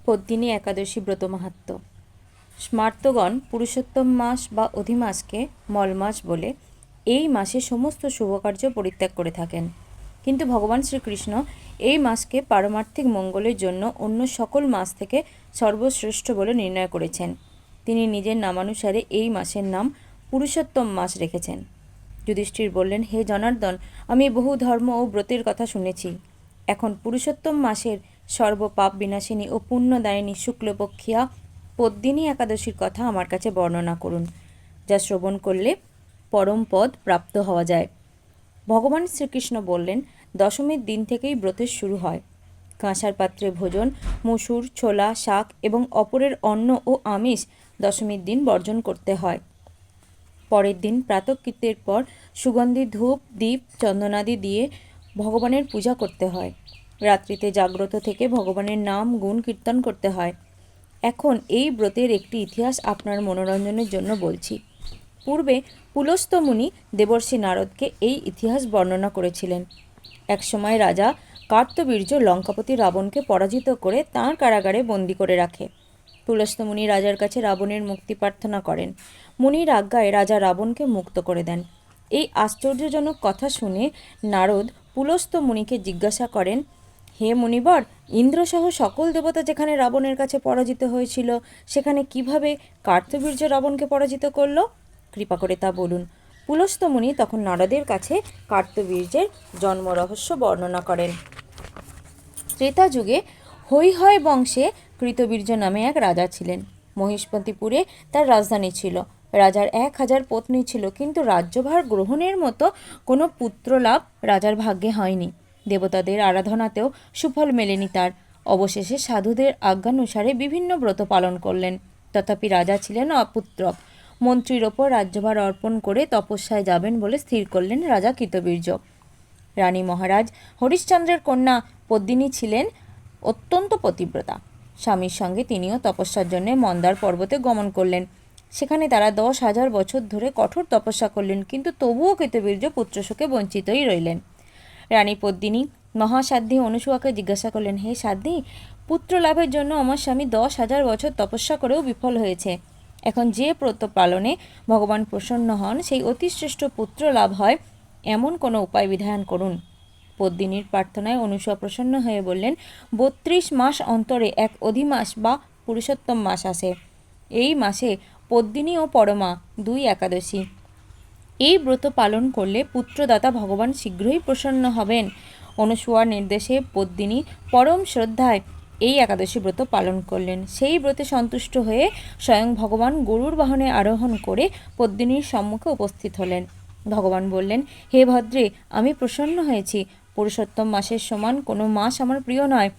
পদ্মিনী একাদশী ব্রত মাহাত্ম্য। স্মার্তগণ পুরুষোত্তম মাস বা অধিমাসকে মলমাস বলে এই মাসে সমস্ত শুভকার্য পরিত্যাগ করে থাকেন, কিন্তু ভগবান শ্রীকৃষ্ণ এই মাসকে পারমার্থিক মঙ্গলের জন্য অন্য সকল মাস থেকে সর্বশ্রেষ্ঠ বলে নির্ণয় করেছেন। তিনি নিজের নামানুসারে এই মাসের নাম পুরুষোত্তম মাস রেখেছেন। যুধিষ্ঠির বললেন, হে জনার্দন, আমি বহু ধর্ম ও ব্রতের কথা শুনেছি। এখন পুরুষোত্তম মাসের সর্বপাপ বিনাশিনী ও পুণ্যদায়িনী শুক্লপক্ষিয়া পদ্মিনী একাদশীর কথা আমার কাছে বর্ণনা করুন, যা শ্রবণ করলে পরম পদ প্রাপ্ত হওয়া যায়। ভগবান শ্রীকৃষ্ণ বললেন, দশমীর দিন থেকেই ব্রতের শুরু হয়। কাঁসার পাত্রে ভোজন, মসুর, ছোলা, শাক এবং অপরের অন্ন ও আমিষ দশমীর দিন বর্জন করতে হয়। পরের দিন প্রাতঃকৃত্যের পর সুগন্ধি ধূপ, দীপ, চন্দনাদি দিয়ে ভগবানের পূজা করতে হয়। রাত্রিতে জাগ্রত থেকে ভগবানের নাম গুণ কীর্তন করতে হয়। এখন এই ব্রতের একটি ইতিহাস আপনার মনোরঞ্জনের জন্য বলছি। পূর্বে পুলস্ত্য মুনি দেবর্ষি নারদকে এই ইতিহাস বর্ণনা করেছিলেন। একসময় রাজা কার্তবীর্য লঙ্কাপতি রাবণকে পরাজিত করে তাঁর কারাগারে বন্দী করে রাখে। পুলস্ত্য মুনি রাজার কাছে রাবণের মুক্তি প্রার্থনা করেন। মুনির আজ্ঞায় রাজা রাবণকে মুক্ত করে দেন। এই আশ্চর্যজনক কথা শুনে নারদ পুলস্ত্য মুনিকে জিজ্ঞাসা করেন, হে মুনিবর, ইন্দ্রসহ সকল দেবতা যেখানে রাবণের কাছে পরাজিত হয়েছিল, সেখানে কিভাবে কার্তবীর্য রাবণকে পরাজিত করল? কৃপা করে তা বলুন। পুলস্ত্য মুনি তখন নারদের কাছে কার্তবীর্যের জন্ম রহস্য বর্ণনা করেন। ত্রেতা যুগে হৈহয় বংশে কৃতবীর্য নামে এক রাজা ছিলেন। মহিষ্মতিপুরে তার রাজধানী ছিল। রাজার 1000 পত্নী ছিল, কিন্তু রাজ্যভার গ্রহণের মতো কোনো পুত্র লাভ রাজার ভাগ্যে হয়নি। দেবতাদের আরাধনাতেও সুফল মেলেনি তার। অবশেষে সাধুদের আজ্ঞানুসারে বিভিন্ন ব্রত পালন করলেন, তথাপি রাজা ছিলেন অপুত্রক। মন্ত্রীর ওপর রাজ্যভার অর্পণ করে তপস্যায় যাবেন বলে স্থির করলেন রাজা কৃতবীর্য। রানী মহারাজ হরিশ্চন্দ্রের কন্যা পদ্মিনী ছিলেন অত্যন্ত পতিব্রতা। স্বামীর সঙ্গে তিনিও তপস্যার জন্য মন্দার পর্বতে গমন করলেন। সেখানে তারা 10,000 বছর ধরে কঠোর তপস্যা করলেন, কিন্তু তবুও কৃতবীর্য পুত্রশোকে বঞ্চিতই রইলেন। রানী পদ্মিনী মহাসাধ্বী অনুসূয়াকে জিজ্ঞাসা করলেন, হে সাধ্বী, পুত্র লাভের জন্য আমার স্বামী 10,000 বছর তপস্যা করেও বিফল হয়েছে। এখন যে ব্রত পালনে ভগবান প্রসন্ন হন, সেই অতিশ্রেষ্ঠ পুত্র লাভ হয়, এমন কোনো উপায় বিধান করুন। পদ্মিনীর প্রার্থনায় অনুসূয়া প্রসন্ন হয়ে বললেন, 32 মাস অন্তরে এক অধিমাস বা পুরুষোত্তম মাস আসে। এই মাসে পদ্মিনী ও পরমা 2 একাদশী। এই ব্রত পালন করলে পুত্রদাতা ভগবান শীঘ্রই প্রসন্ন হবেন। অনুসূয়ার নির্দেশে পদ্মিনী পরম শ্রদ্ধায় এই একাদশী ব্রত পালন করলেন। সেই ব্রতে সন্তুষ্ট হয়ে স্বয়ং ভগবান গরুর বাহনে আরোহণ করে পদ্মিনীর সম্মুখে উপস্থিত হলেন। ভগবান বললেন, হে ভদ্রে, আমি প্রসন্ন হয়েছি। পুরুষোত্তম মাসের সমান কোনো মাস আমার প্রিয় নয়।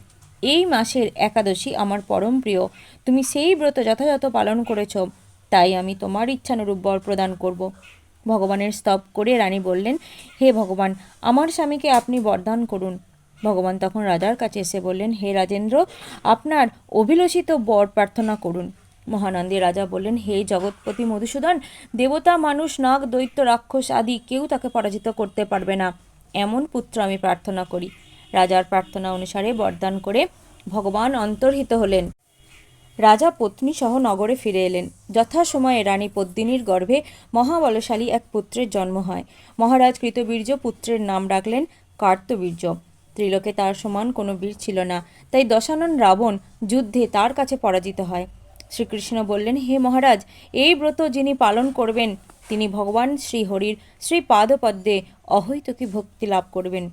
এই মাসের একাদশী আমার পরম প্রিয়। তুমি সেই ব্রত যথাযথ পালন করেছ, তাই আমি তোমার ইচ্ছানুরূপ বর প্রদান করব। ভগবানের স্তব করে রানী বললেন, হে ভগবান, আমার স্বামীকে আপনি বরদান করুন। ভগবান তখন রাজার কাছে এসে বললেন, হে রাজেন্দ্র, আপনার অভিলষিত বর প্রার্থনা করুন। মহানন্দে রাজা বললেন, হে জগৎপতি মধুসূদন, দেবতা, মানুষ, নাগ, দৈত্য, রাক্ষস আদি কেউ তাকে পরাজিত করতে পারবে না, এমন পুত্র আমি প্রার্থনা করি। রাজার প্রার্থনা অনুসারে বরদান করে ভগবান অন্তর্হিত হলেন। রাজা পত্নী সহ নগরে ফিরে এলেন। যথাসময়ে রানী পদ্মিনীর গর্ভে মহাবলশালী এক পুত্রের জন্ম হয়। মহারাজ কৃতবীর্য পুত্রের নাম রাখলেন কার্তবীর্য। ত্রিলোকে তার সমান কোনো বীর ছিল না, তাই দশানন রাবণ যুদ্ধে তার কাছে পরাজিত হয়। শ্রীকৃষ্ণ বললেন, হে মহারাজ, এই ব্রত যিনি পালন করবেন, তিনি ভগবান শ্রীহরির শ্রীপাদপদ্মে অহৈতুকী ভক্তি লাভ করবেন।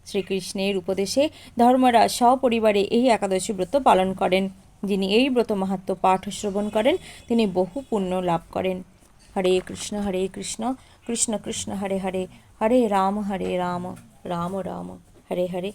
শ্রীকৃষ্ণের উপদেশে ধর্মরাজ সপরিবারে এই একাদশী ব্রত পালন করেন। যিনি এই ব্রত মাহাত্ম্য পাঠ শ্রবণ করেন, তিনি বহু পুণ্য লাভ করেন। হরে কৃষ্ণ কৃষ্ণ কৃষ্ণ হরে হরে, হরে রাম রাম রাম হরে হরে।